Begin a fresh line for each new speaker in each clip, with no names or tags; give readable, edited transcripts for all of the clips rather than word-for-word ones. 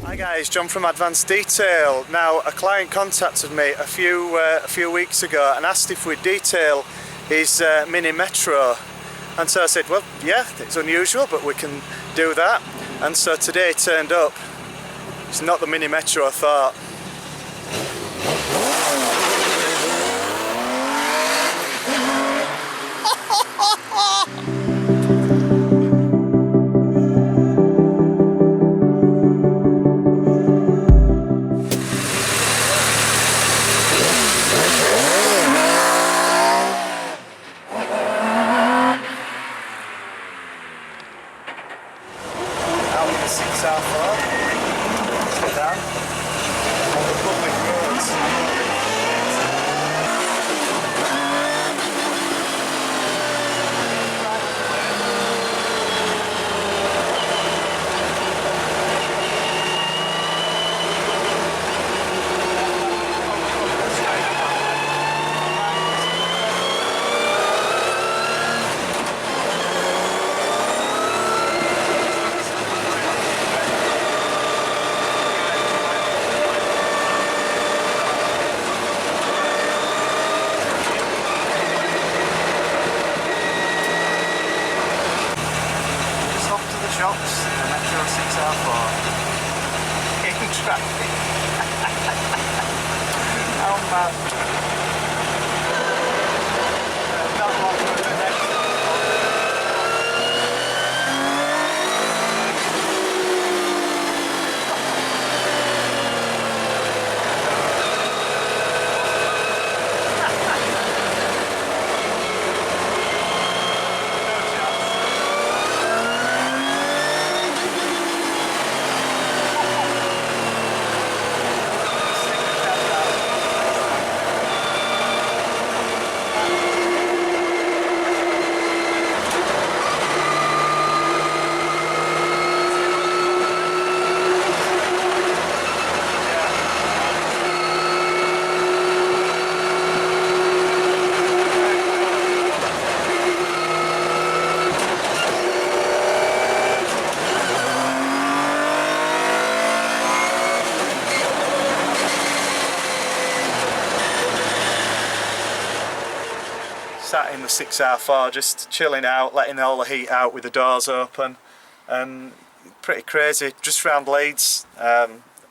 Hi guys, John from Advanced Detail. Now, a client contacted me a few weeks ago and asked if we'd detail his Mini Metro, and so I said, well, yeah, it's unusual, but we can do that. And so today it turned up. It's not the Mini Metro I thought. Shops, the Metro 6R4 in traffic. How mad. Not long for the next one. Sat in the 6R4 just chilling out, letting all the heat out with the doors open, and pretty crazy. Just round Leeds.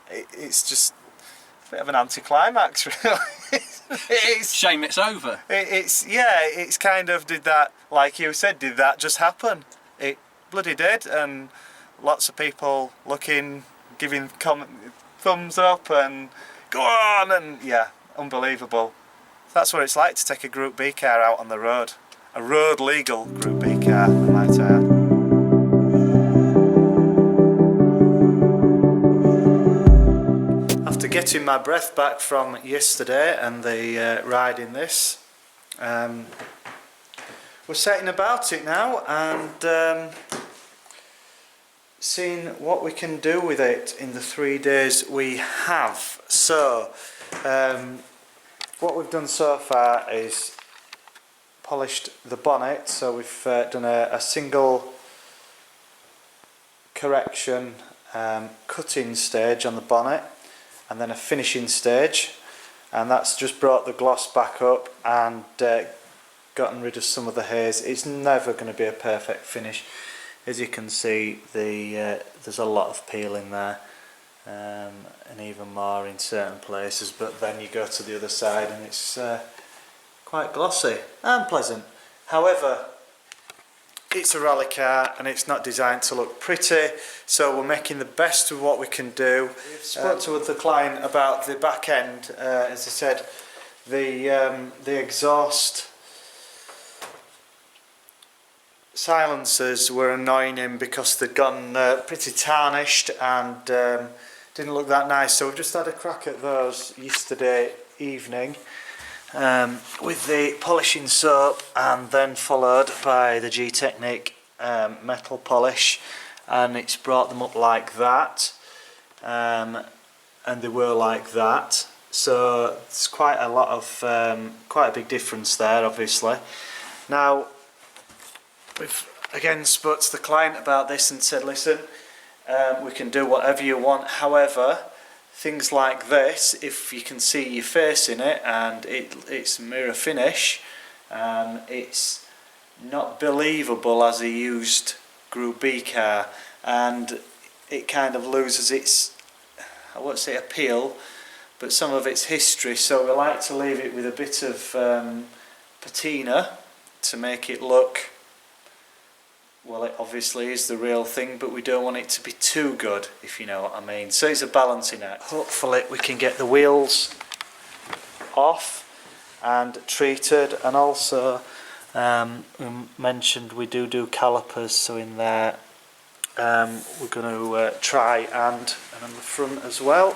It's just a bit of an anticlimax, really. It's
shame it's over.
It's kind of, did that, like you said, did that just happen? It bloody did, and lots of people looking, giving thumbs up and go on, and yeah, unbelievable. That's what it's like to take a Group B car out on the road. A road legal Group B car, I might add. After getting my breath back from yesterday and the ride in this, we're setting about it now and seeing what we can do with it in the 3 days we have. So, what we've done so far is polished the bonnet, so we've done a single correction cutting stage on the bonnet and then a finishing stage, and that's just brought the gloss back up and gotten rid of some of the haze. It's never going to be a perfect finish. As you can see, there's a lot of peel in there. And even more in certain places, but then you go to the other side and it's quite glossy and pleasant. However, it's a rally car and it's not designed to look pretty, so we're making the best of what we can do. We've spoke to the client about the back end. As I said, the exhaust silencers were annoying him because they'd gone pretty tarnished and didn't look that nice, so we've just had a crack at those yesterday evening with the polishing soap, and then followed by the G-Technic metal polish, and it's brought them up like that. and they were like that. So it's quite a lot of quite a big difference there, obviously. Now we've again spoke to the client about this and said, listen, we can do whatever you want. However, things like this, if you can see your face in it and it's mirror finish, it's not believable as a used Group B car, and it kind of loses its, I won't say appeal, but some of its history. So we like to leave it with a bit of patina to make it look, well, it obviously is the real thing, but we don't want it to be too good, if you know what I mean. So it's a balancing act. Hopefully we can get the wheels off and treated, and also we mentioned we do calipers, so in there we're going to try and on the front as well,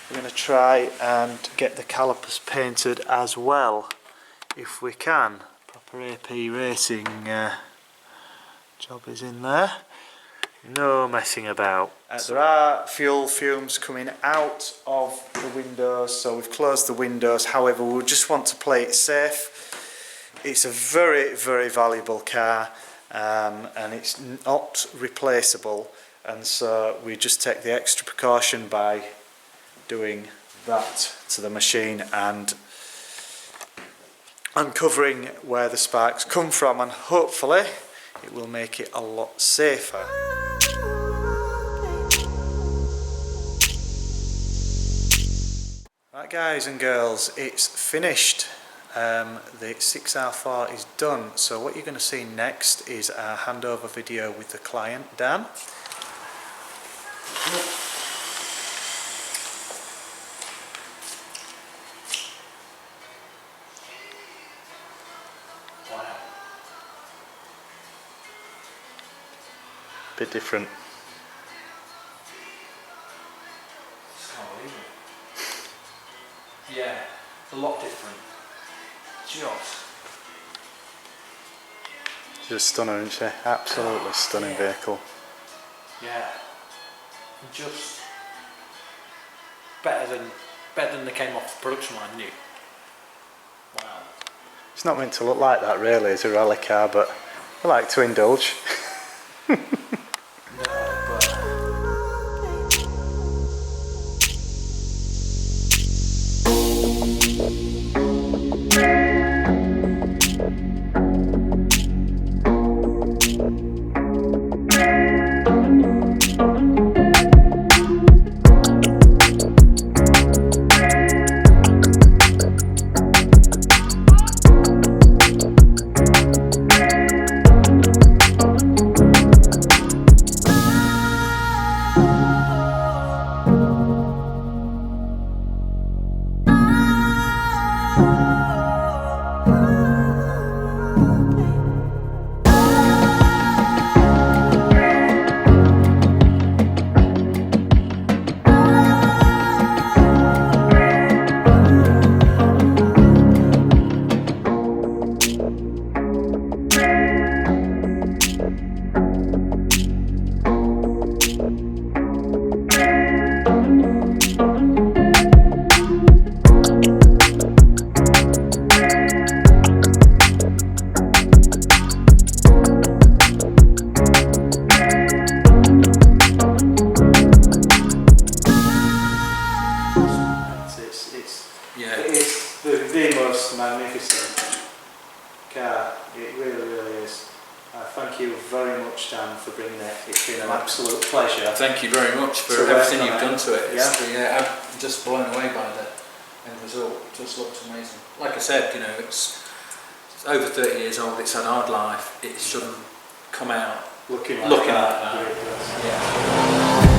we're going to try and get the calipers painted as well if we can. Proper AP racing job is in there, no messing about. There are fuel fumes coming out of the windows, so we've closed the windows. However, we just want to play it safe. It's a very, very valuable car, and it's not replaceable, and so we just take the extra precaution by doing that to the machine and uncovering where the sparks come from, and hopefully it will make it a lot safer. Right guys and girls, it's finished. The 6R4 is done. So what you're going to see next is our handover video with the client, Dan. Wow. Bit different.
Just can't believe it. Yeah, a lot different.
She's a stunner, isn't she? Absolutely stunning vehicle.
Yeah. Just better than they came off the production line new. Wow.
It's not meant to look like that really as a rally car, but I like to indulge. Thank you very much, Dan, for bringing it. It's been an absolute pleasure.
Thank you very much for everything you've done to it. I'm just blown away by the end result. It just looks amazing. Like I said, you know, it's over 30 years old. It's had a hard life. It shouldn't come out looking like that. Yeah.